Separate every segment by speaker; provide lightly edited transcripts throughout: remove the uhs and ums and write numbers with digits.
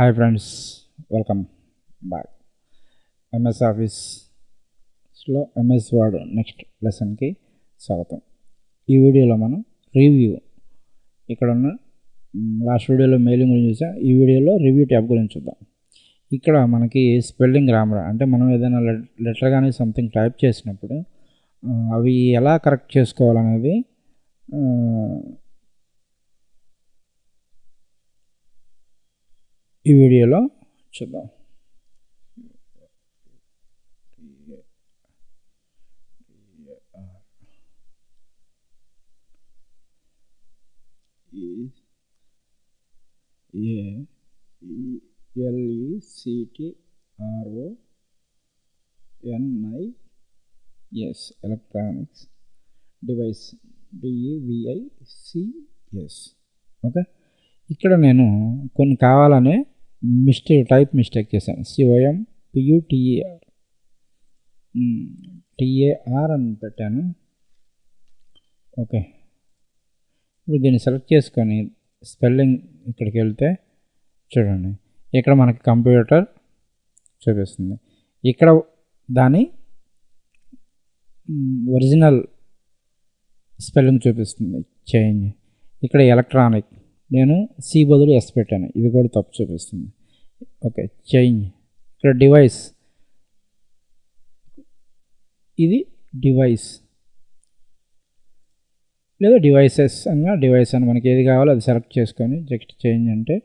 Speaker 1: Hi friends, welcome back. MS ఆఫీస్లో MS word next లెసన్కి స్వాగతం. ఈ వీడియోలో మనం రివ్యూ, ఇక్కడ ఉన్న లాస్ట్ వీడియోలో మెయిలింగ్ గురించి చూసాం. ఈ వీడియోలో రివ్యూ ట్యాబ్ గురించి చూద్దాం. ఇక్కడ మనకి స్పెల్లింగ్ గ్రామర్ అంటే మనం ఏదైనా లెటర్ కానీ సంథింగ్ టైప్ చేసినప్పుడు అవి ఎలా కరెక్ట్ చేసుకోవాలనేది ఈ వీడియోలో చూద్దాం. electronics electronics device DEVICS. Okay, ఇక్కడ నేను కొన్ని కావాలనే టైప్ మిస్టేక్ చేశాను. COMPUTER అని పెట్టాను. ఓకే, ఇప్పుడు దీన్ని సెలెక్ట్ చేసుకొని స్పెల్లింగ్ ఇక్కడికి వెళ్తే చూడండి, ఇక్కడ మనకి కంప్యూటర్ చూపిస్తుంది. ఇక్కడ దాని ఒరిజినల్ స్పెల్లింగ్ చూపిస్తుంది చేంజ్. ఇక్కడ ఎలక్ట్రానిక్ నేను C బదులు S పెట్టాను, ఇది కూడా తప్పు చూపిస్తుంది. Okay, change. ఇక్కడ డివైస్, ఇది డివైస్ లేదా డివైసెస్ అన్న డివైస్ అని మనకి ఏది కావాలో అది సెలెక్ట్ చేసుకొని జస్ట్ చేంజ్ అంటే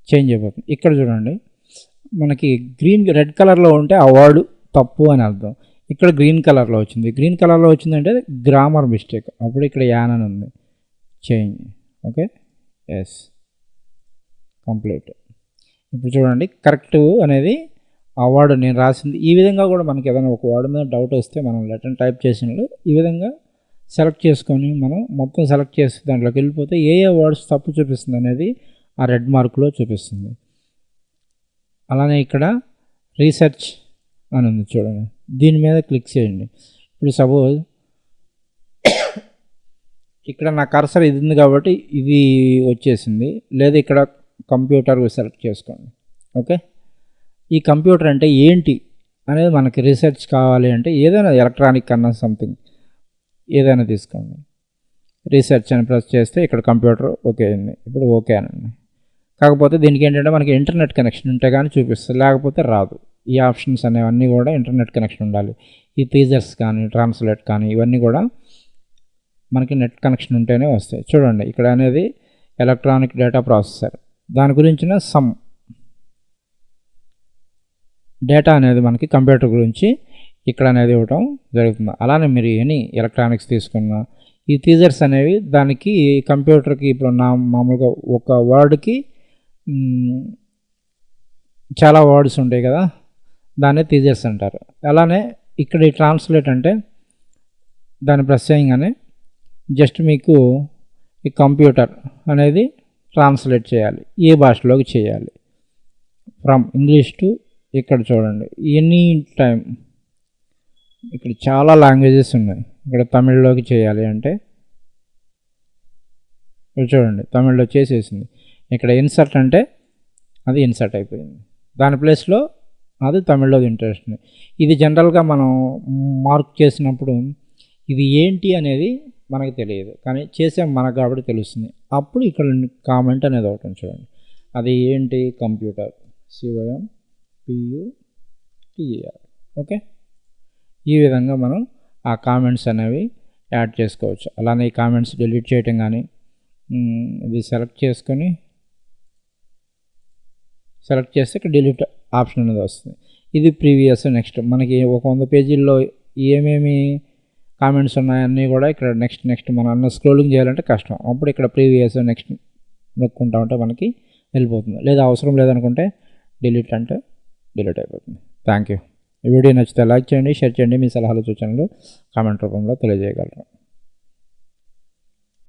Speaker 1: చేంజ్ అయిపోతుంది. ఇక్కడ చూడండి, మనకి రెడ్ కలర్లో ఉంటే ఆ వర్డ్ తప్పు అని అర్థం. ఇక్కడ గ్రీన్ కలర్లో వచ్చింది. గ్రీన్ కలర్లో వచ్చిందంటే గ్రామర్ మిస్టేక్. అప్పుడు ఇక్కడ యాన్ అని ఉంది, చేంజ్. Okay, yes, complete. ఇప్పుడు చూడండి, కరెక్ట్ అనేది ఆ వర్డ్ నేను రాసింది. ఈ విధంగా కూడా మనకి ఏదైనా ఒక వర్డ్ మీద డౌట్ వస్తే మనం లెటర్ టైప్ చేసినప్పుడు ఈ విధంగా సెలెక్ట్ చేసుకొని మనం మొత్తం సెలెక్ట్ చేసి దాంట్లోకి వెళ్ళిపోతే ఏ వర్డ్స్ తప్పు చూపిస్తుంది అనేది ఆ రెడ్ మార్కులో చూపిస్తుంది. అలానే ఇక్కడ రీసెర్చ్ అని ఉంది చూడండి, దీని మీద క్లిక్ చేయండి. ఇప్పుడు సపోజ్ ఇక్కడ నా కర్సర్ ఇది ఉంది కాబట్టి ఇది వచ్చేసింది, లేదా ఇక్కడ కంప్యూటర్ సెలెక్ట్ చేసుకోండి. ఓకే, ఈ కంప్యూటర్ అంటే ఏంటి అనేది మనకి రీసెర్చ్ కావాలి అంటే ఏదైనా ఎలక్ట్రానిక్ అన్న సంథింగ్ ఏదైనా తీసుకోండి. రీసెర్చ్ అని ప్రెస్ చేస్తే ఇక్కడ కంప్యూటర్ ఓకే అయింది. ఇప్పుడు ఓకే అనండి. కాకపోతే దీనికి ఏంటంటే మనకి ఇంటర్నెట్ కనెక్షన్ ఉంటే కానీ చూపిస్తుంది, లేకపోతే రాదు. ఈ ఆప్షన్స్ అనేవన్నీ కూడా ఇంటర్నెట్ కనెక్షన్ ఉండాలి. ఈ టీజర్స్ కానీ ట్రాన్స్లేట్ కానీ ఇవన్నీ కూడా మనకి నెట్ కనెక్షన్ ఉంటేనే వస్తాయి. చూడండి, ఇక్కడ అనేది ఎలక్ట్రానిక్ డేటా ప్రాసెసర్, దాని గురించిన సమ్ డేటా అనేది మనకి కంప్యూటర్ గురించి ఇక్కడ అనేది ఇవ్వటం జరుగుతుంది. అలానే మీరు ఎనీ ఎలక్ట్రానిక్స్ తీసుకున్న ఈ టీజర్స్ అనేవి దానికి కంప్యూటర్కి ఇప్పుడు మామూలుగా ఒక వర్డ్కి చాలా వర్డ్స్ ఉంటాయి కదా, దాన్ని టీజర్స్ అంటారు. అలానే ఇక్కడ ఈ ట్రాన్స్లేట్ అంటే దాన్ని ప్రెస్ చేయగానే జస్ట్ మీకు ఈ కంప్యూటర్ అనేది ట్రాన్స్లేట్ చేయాలి, ఏ భాషలోకి చేయాలి, ఫ్రమ్ ఇంగ్లీష్ టు. ఇక్కడ చూడండి, ఎనీ టైం ఇక్కడ చాలా లాంగ్వేజెస్ ఉన్నాయి. ఇక్కడ తమిళ్లోకి చేయాలి అంటే ఇక్కడ చూడండి, తమిళ్లో చేసేసింది. ఇక్కడ ఇన్సర్ట్ అంటే అది ఇన్సర్ట్ అయిపోయింది, దాని ప్లేస్లో అది తమిళ్లోది ఇంట్రెస్ట్. ఇది జనరల్గా మనం మార్క్ చేసినప్పుడు ఇది ఏంటి అనేది మనకు తెలియదు, కానీ చేసాం మనకు కాబట్టి తెలుస్తుంది. అప్పుడు ఇక్కడ కామెంట్ అనేది ఒకటి చూడండి, అది ఏంటి కంప్యూటర్, COMPUTER. ఓకే, ఈ విధంగా మనం ఆ కామెంట్స్ అనేవి యాడ్ చేసుకోవచ్చు. అలానే ఈ కామెంట్స్ డిలీట్ చేయటం కానీ ఇది సెలెక్ట్ చేస్తే ఇక్కడ డిలీట్ ఆప్షన్ అనేది వస్తుంది. ఇది ప్రీవియస్. నెక్స్ట్ మనకి ఒక 100 పేజీల్లో ఏమేమి కామెంట్స్ ఉన్నాయన్నీ కూడా ఇక్కడ నెక్స్ట్ మనం అన్న స్క్రోలింగ్ చేయాలంటే కష్టం. అప్పుడు ఇక్కడ ప్రీవియస్ నెక్స్ట్ నొక్కుంటా ఉంటే మనకి వెళ్ళిపోతుంది. లేదా అవసరం లేదనుకుంటే డిలీట్ అంటే డిలీట్ అయిపోతుంది. Thank you. ఈ వీడియో నచ్చితే లైక్ చేయండి, షేర్ చేయండి, మీ సలహాలు సూచనలు కామెంట్ రూపంలో తెలియజేయగలరు.